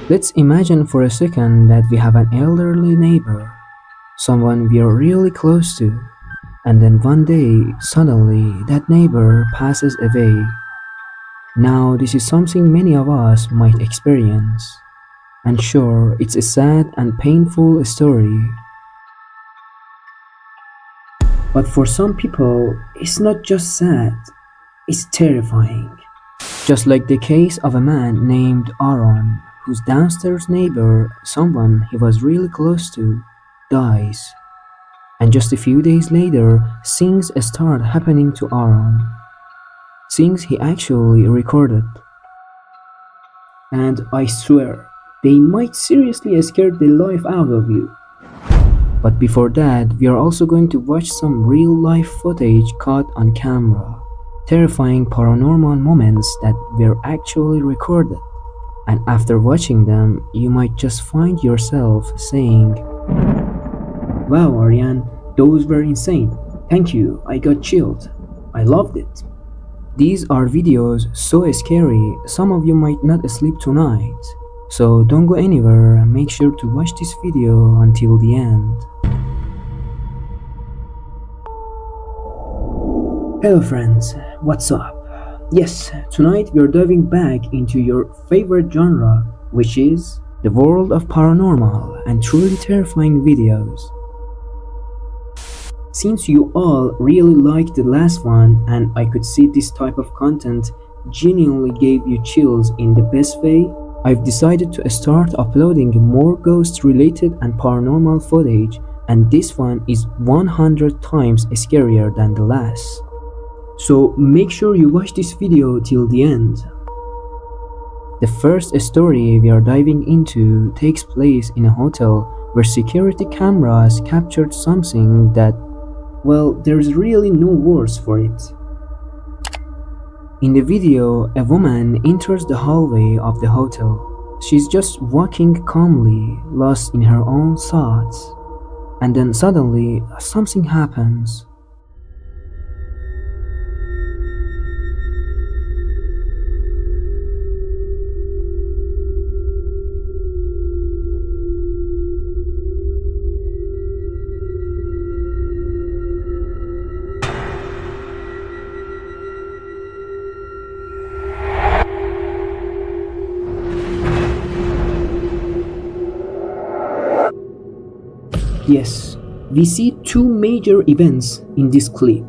Let's imagine for a second that we have an elderly neighbor, someone we are really close to, and then one day, suddenly, that neighbor passes away. Now, this is something many of us might experience. And sure, it's a sad and painful story, but for some people, it's not just sad, it's terrifying. Just like the case of a man named Aaron, whose downstairs neighbor, someone he was really close to, dies. And just a few days later, things start happening to Aaron. Things he actually recorded. And I swear, they might seriously scare the life out of you. But before that, we are also going to watch some real life footage caught on camera. Terrifying paranormal moments that were actually recorded. And after watching them, you might just find yourself saying, "Wow, Ariane, those were insane. Thank you, I got chilled. I loved it." These are videos so scary, some of you might not sleep tonight. So don't go anywhere and make sure to watch this video until the end. Hello friends, what's up? Yes, tonight we are diving back into your favorite genre, which is the world of paranormal and truly terrifying videos. Since you all really liked the last one and I could see this type of content genuinely gave you chills in the best way, I've decided to start uploading more ghost related and paranormal footage, and this one is 100 times scarier than the last. So make sure you watch this video till the end. The first story we are diving into takes place in a hotel where security cameras captured something that, well, there's really no words for it. In the video, a woman enters the hallway of the hotel. She's just walking calmly, lost in her own thoughts. And then suddenly, something happens. Yes, we see two major events in this clip.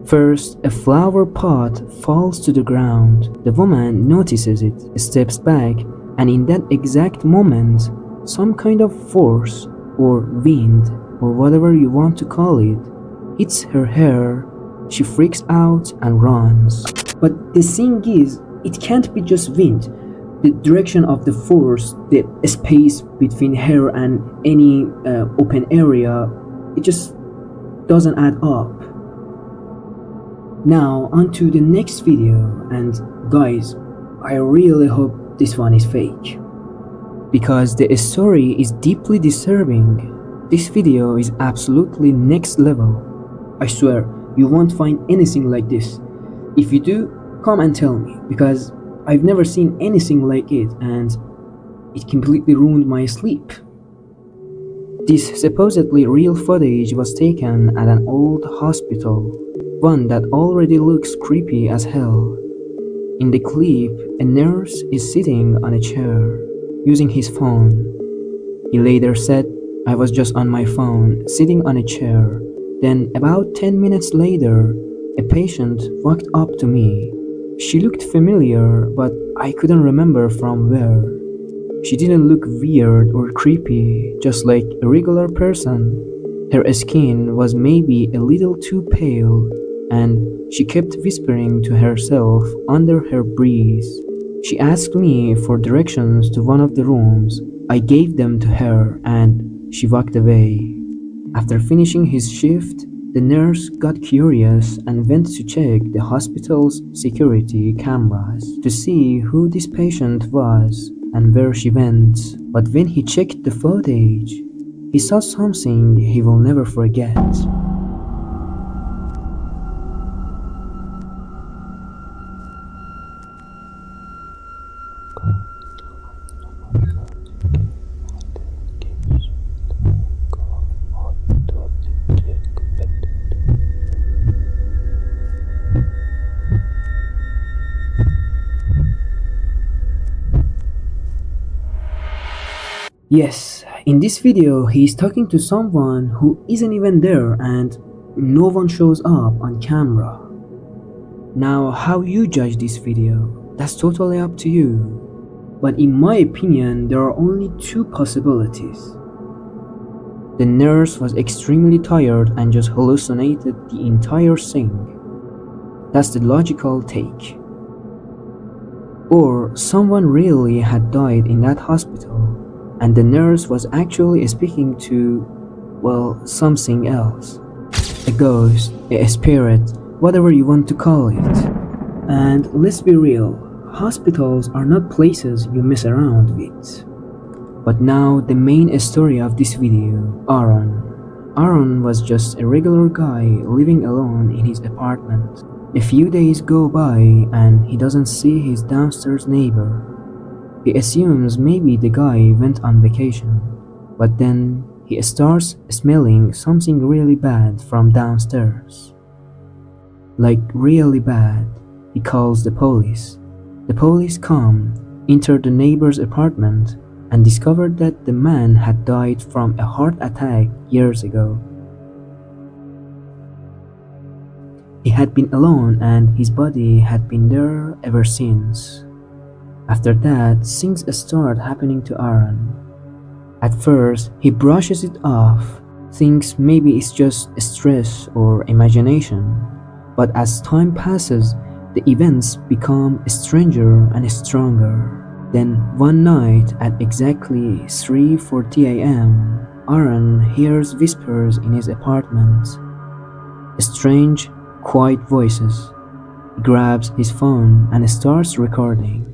First, a flower pot falls to the ground. The woman notices it, steps back, and in that exact moment, some kind of force, or wind, or whatever you want to call it, hits her hair. She freaks out and runs. But the thing is, it can't be just wind. The direction of the force, the space between her and any open area, it just doesn't add up. Now onto the next video, and guys, I really hope this one is fake, because the story is deeply disturbing. This video is absolutely next level. I swear, you won't find anything like this. If you do, come and tell me, because I've never seen anything like it and it completely ruined my sleep. This supposedly real footage was taken at an old hospital, one that already looks creepy as hell. In the clip, a nurse is sitting on a chair, using his phone. He later said, "I was just on my phone, sitting on a chair. Then about 10 minutes later, a patient walked up to me. She looked familiar, but I couldn't remember from where. She didn't look weird or creepy, just like a regular person. Her skin was maybe a little too pale, and she kept whispering to herself under her breath. She asked me for directions to one of the rooms. I gave them to her, and she walked away." After finishing his shift, the nurse got curious and went to check the hospital's security cameras to see who this patient was and where she went. But when he checked the footage, he saw something he will never forget. Yes, in this video, he's talking to someone who isn't even there and no one shows up on camera. Now, how you judge this video, that's totally up to you. But in my opinion, there are only two possibilities. The nurse was extremely tired and just hallucinated the entire thing. That's the logical take. Or someone really had died in that hospital and the nurse was actually speaking to, well, something else. A ghost, a spirit, whatever you want to call it. And let's be real, hospitals are not places you mess around with. But now the main story of this video, Aaron. Aaron was just a regular guy living alone in his apartment. A few days go by and he doesn't see his downstairs neighbor. He assumes maybe the guy went on vacation, but then he starts smelling something really bad from downstairs. Like really bad. He calls the police. The police come, enter the neighbor's apartment, and discovered that the man had died from a heart attack years ago. He had been alone and his body had been there ever since. After that, things start happening to Aaron. At first, he brushes it off, thinks maybe it's just stress or imagination. But as time passes, the events become stranger and stronger. Then one night at exactly 3:40 a.m., Aaron hears whispers in his apartment. Strange, quiet voices. He grabs his phone and starts recording.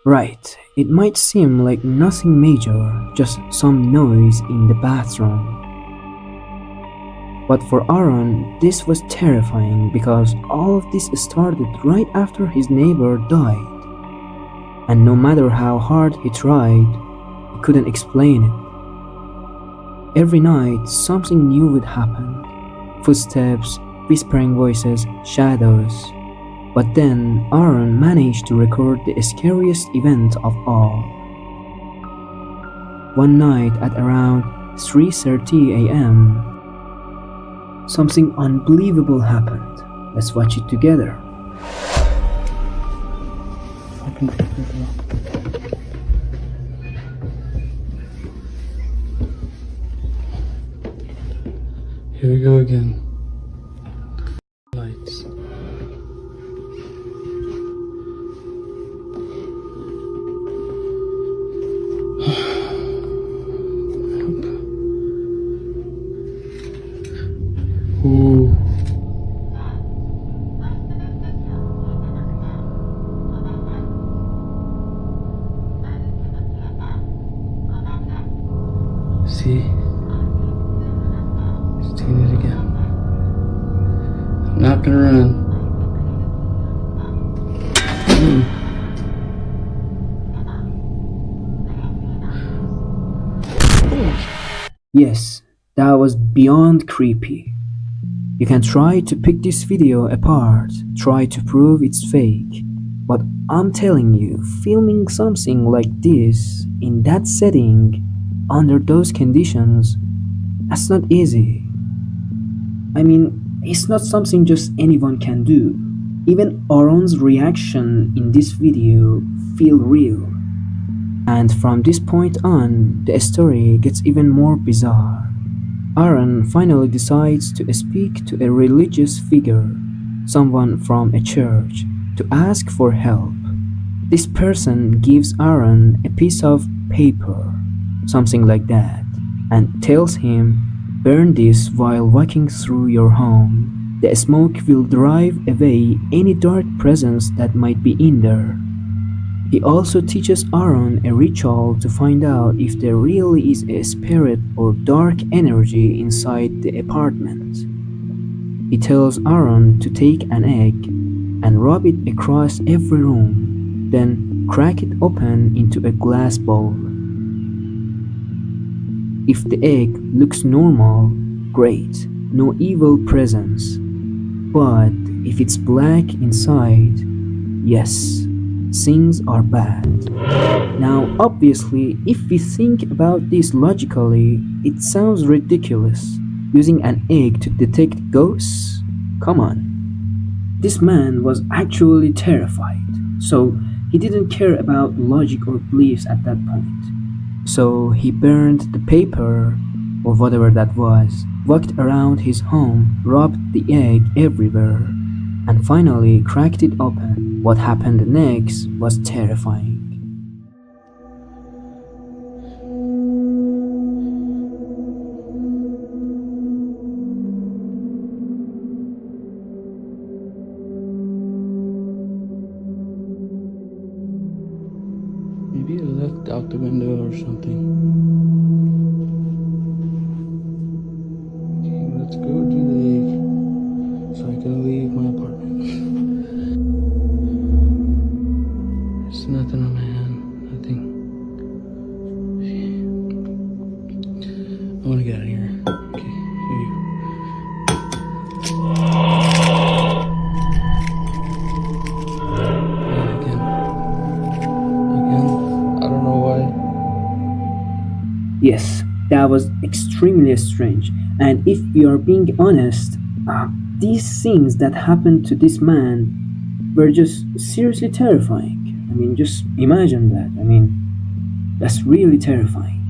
Right, it might seem like nothing major, just some noise in the bathroom. But for Aaron, this was terrifying because all of this started right after his neighbor died. and no matter how hard he tried, he couldn't explain it. Every night, something new would happen: footsteps, whispering voices, shadows. But then Aaron managed to record the scariest event of all. One night at around 3:30 a.m., something unbelievable happened. Let's watch it together. Here we go again. Lights. Ooh. See? He's doing it again. I'm not gonna run. Yes, that was beyond creepy. You can try to pick this video apart, try to prove it's fake, but I'm telling you, filming something like this, in that setting, under those conditions, that's not easy. I mean, it's not something just anyone can do. Even Aaron's reaction in this video feel real. And from this point on, the story gets even more bizarre. Aaron finally decides to speak to a religious figure, someone from a church, to ask for help. This person gives Aaron a piece of paper, something like that, and tells him, "Burn this while walking through your home. The smoke will drive away any dark presence that might be in there." He also teaches Aaron a ritual to find out if there really is a spirit or dark energy inside the apartment. He tells Aaron to take an egg and rub it across every room, then crack it open into a glass bowl. If the egg looks normal, great, no evil presence. But if it's black inside, yes, things are bad. Now, obviously, if we think about this logically, it sounds ridiculous. Using an egg to detect ghosts? Come on. This man was actually terrified, so he didn't care about logic or beliefs at that point. So he burned the paper, or whatever that was, walked around his home, rubbed the egg everywhere, and finally cracked it open. What happened next was terrifying. Maybe it looked out the window or something. Okay, let's go do the egg so I can leave my apartment. There's nothing on my hand. Nothing. I want to get out of here. Okay, here you go. And again. I don't know why. Yes, that was extremely strange. And if we are being honest, these things that happened to this man were just seriously terrifying. I mean, just imagine that. I mean, that's really terrifying.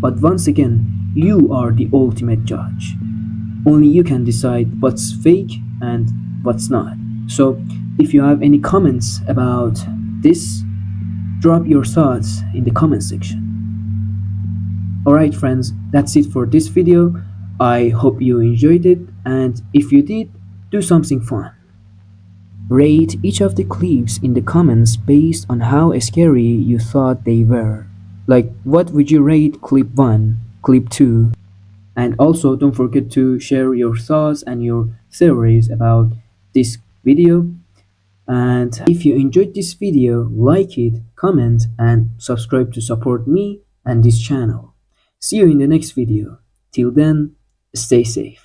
But once again, you are the ultimate judge. Only you can decide what's fake and what's not. So, if you have any comments about this, drop your thoughts in the comment section. Alright friends, that's it for this video. I hope you enjoyed it, and if you did, do something fun. Rate each of the clips in the comments based on how scary you thought they were. Like, what would you rate clip 1, clip 2? And also don't forget to share your thoughts and your theories about this video. And if you enjoyed this video, like it, comment, and subscribe to support me and this channel. See you in the next video. Till then, stay safe.